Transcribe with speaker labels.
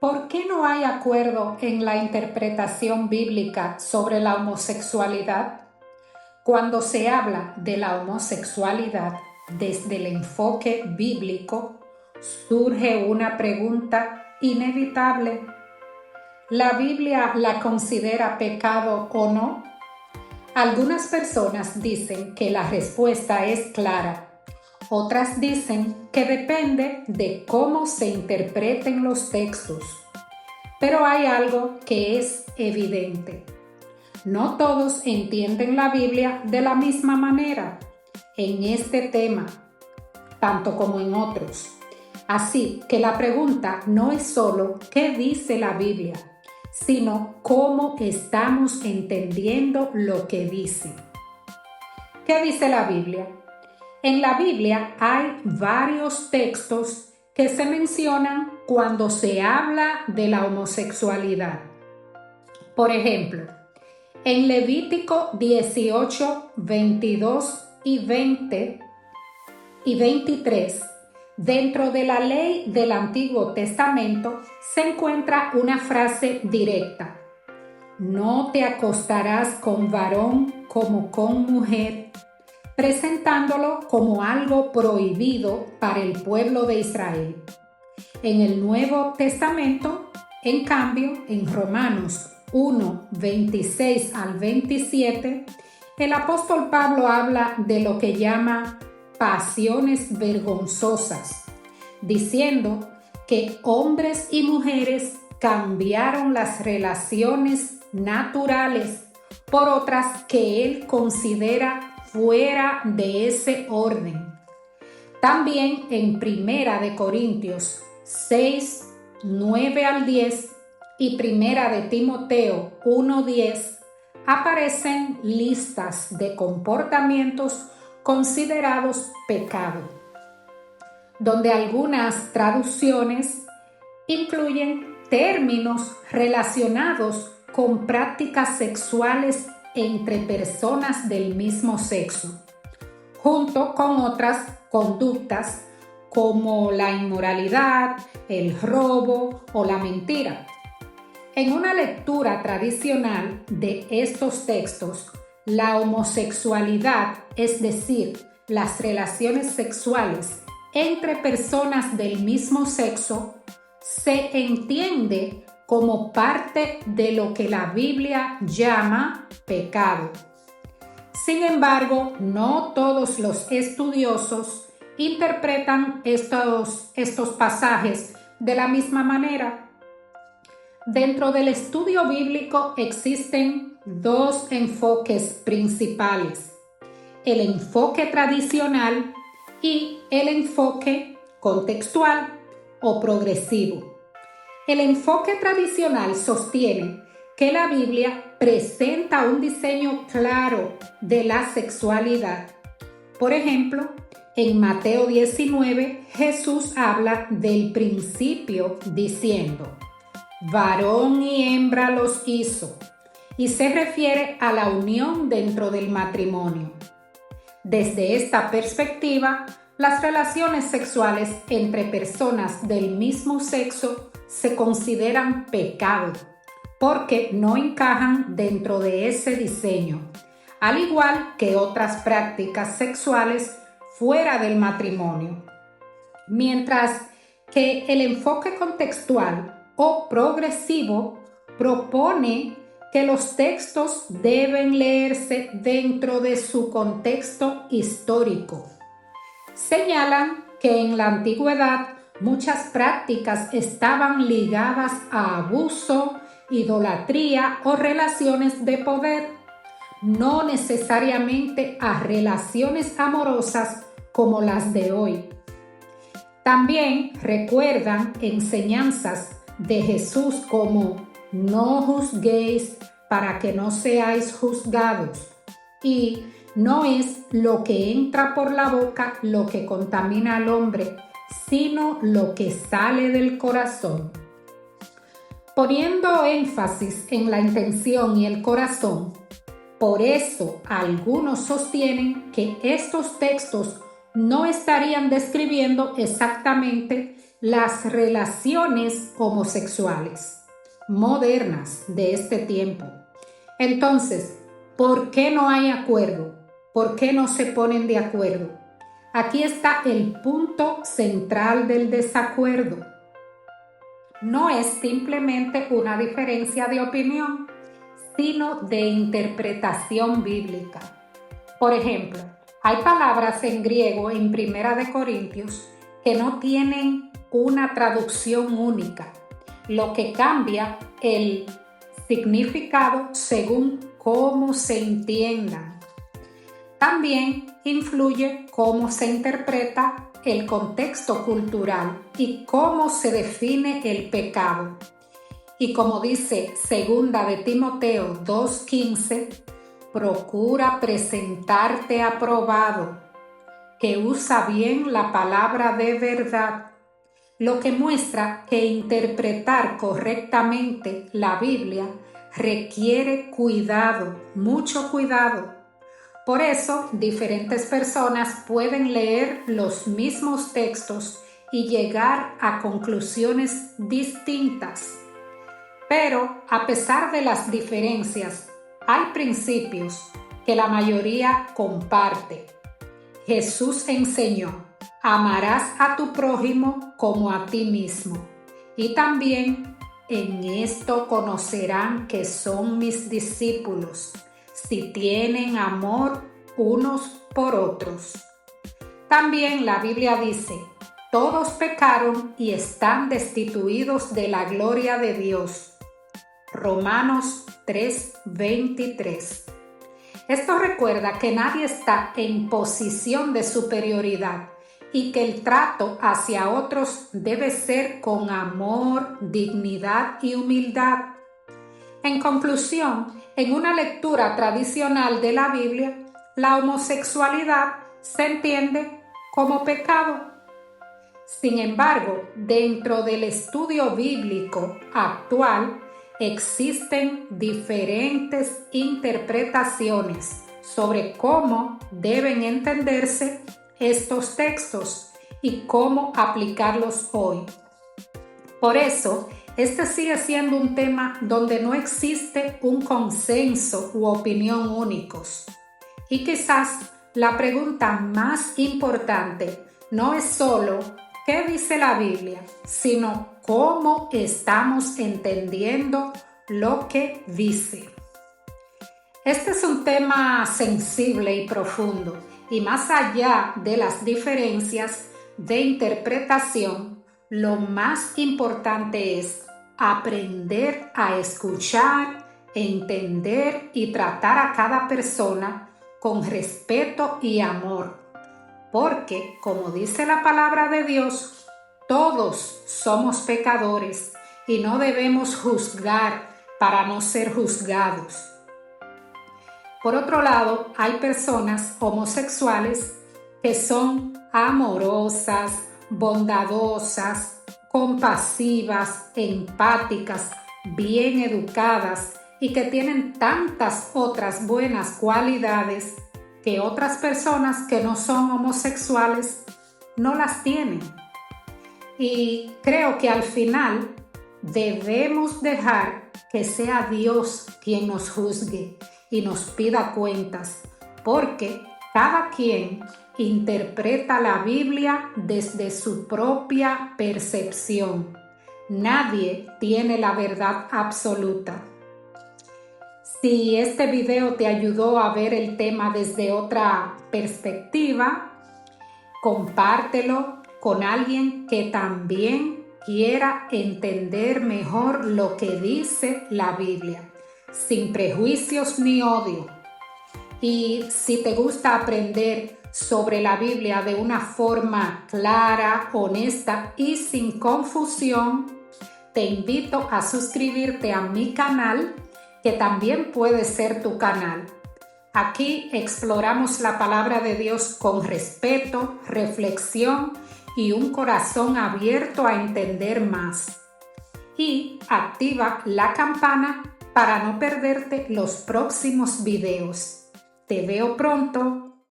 Speaker 1: ¿Por qué no hay acuerdo en la interpretación bíblica sobre la homosexualidad? Cuando se habla de la homosexualidad desde el enfoque bíblico, surge una pregunta inevitable. ¿La Biblia la considera pecado o no? Algunas personas dicen que la respuesta es clara. Otras dicen que depende de cómo se interpreten los textos. Pero hay algo que es evidente. No todos entienden la Biblia de la misma manera en este tema, tanto como en otros. Así que la pregunta no es solo ¿qué dice la Biblia?, sino cómo estamos entendiendo lo que dice. ¿Qué dice la Biblia? En la Biblia hay varios textos que se mencionan cuando se habla de la homosexualidad. Por ejemplo, en Levítico 18, 22 y 20 y 23, dentro de la ley del Antiguo Testamento, se encuentra una frase directa: no te acostarás con varón como con mujer, presentándolo como algo prohibido para el pueblo de Israel. En el Nuevo Testamento, en cambio, en Romanos 1, 26 al 27, el apóstol Pablo habla de lo que llama pasiones vergonzosas, diciendo que hombres y mujeres cambiaron las relaciones naturales por otras que él considera fuera de ese orden. También en Primera de Corintios 6, 9 al 10 y Primera de Timoteo 1, 10 aparecen listas de comportamientos considerados pecado, donde algunas traducciones incluyen términos relacionados con prácticas sexuales entre personas del mismo sexo, junto con otras conductas como la inmoralidad, el robo o la mentira. En una lectura tradicional de estos textos, la homosexualidad, es decir, las relaciones sexuales entre personas del mismo sexo, se entiende como parte de lo que la Biblia llama pecado. Sin embargo, no todos los estudiosos interpretan estos pasajes de la misma manera. Dentro del estudio bíblico existen dos enfoques principales: el enfoque tradicional y el enfoque contextual o progresivo. El enfoque tradicional sostiene que la Biblia presenta un diseño claro de la sexualidad. Por ejemplo, en Mateo 19, Jesús habla del principio diciendo: varón y hembra los hizo, y se refiere a la unión dentro del matrimonio. Desde esta perspectiva, las relaciones sexuales entre personas del mismo sexo se consideran pecado porque no encajan dentro de ese diseño, al igual que otras prácticas sexuales fuera del matrimonio. Mientras que el enfoque contextual o progresivo propone que los textos deben leerse dentro de su contexto histórico. Señalan que en la antigüedad muchas prácticas estaban ligadas a abuso, idolatría o relaciones de poder, no necesariamente a relaciones amorosas como las de hoy. También recuerdan enseñanzas de Jesús como no juzguéis para que no seáis juzgados, y no es lo que entra por la boca lo que contamina al hombre, sino lo que sale del corazón. Poniendo énfasis en la intención y el corazón, por eso algunos sostienen que estos textos no estarían describiendo exactamente las relaciones homosexuales modernas de este tiempo. Entonces, ¿por qué no hay acuerdo? ¿Por qué no se ponen de acuerdo? Aquí está el punto central del desacuerdo. No es simplemente una diferencia de opinión, sino de interpretación bíblica. Por ejemplo, hay palabras en griego en Primera de Corintios que no tienen una traducción única, lo que cambia el significado según cómo se entiendan. También influye cómo se interpreta el contexto cultural y cómo se define el pecado. Y como dice 2 de Timoteo 2:15, procura presentarte aprobado, que usa bien la palabra de verdad, lo que muestra que interpretar correctamente la Biblia requiere cuidado, mucho cuidado. Por eso, diferentes personas pueden leer los mismos textos y llegar a conclusiones distintas. Pero, a pesar de las diferencias, hay principios que la mayoría comparte. Jesús enseñó: amarás a tu prójimo como a ti mismo. Y también, en esto conocerán que son mis discípulos, si tienen amor unos por otros. También la Biblia dice: todos pecaron y están destituidos de la gloria de Dios. Romanos 3:23. Esto recuerda que nadie está en posición de superioridad y que el trato hacia otros debe ser con amor, dignidad y humildad. En conclusión, en una lectura tradicional de la Biblia, la homosexualidad se entiende como pecado. Sin embargo, dentro del estudio bíblico actual, existen diferentes interpretaciones sobre cómo deben entenderse estos textos y cómo aplicarlos hoy. Por eso, este sigue siendo un tema donde no existe un consenso u opinión únicos. Y quizás la pregunta más importante no es solo ¿qué dice la Biblia?, sino cómo estamos entendiendo lo que dice. Este es un tema sensible y profundo, y más allá de las diferencias de interpretación, lo más importante es aprender a escuchar, entender y tratar a cada persona con respeto y amor. Porque, como dice la palabra de Dios, todos somos pecadores y no debemos juzgar para no ser juzgados. Por otro lado, hay personas homosexuales que son amorosas, bondadosas, compasivas, empáticas, bien educadas y que tienen tantas otras buenas cualidades que otras personas que no son homosexuales no las tienen. Y creo que al final debemos dejar que sea Dios quien nos juzgue y nos pida cuentas, porque cada quien interpreta la Biblia desde su propia percepción. Nadie tiene la verdad absoluta. Si este video te ayudó a ver el tema desde otra perspectiva, compártelo con alguien que también quiera entender mejor lo que dice la Biblia, sin prejuicios ni odio. Y si te gusta aprender sobre la Biblia de una forma clara, honesta y sin confusión, te invito a suscribirte a mi canal, que también puede ser tu canal. Aquí exploramos la palabra de Dios con respeto, reflexión y un corazón abierto a entender más. Y activa la campana para no perderte los próximos videos. Te veo pronto.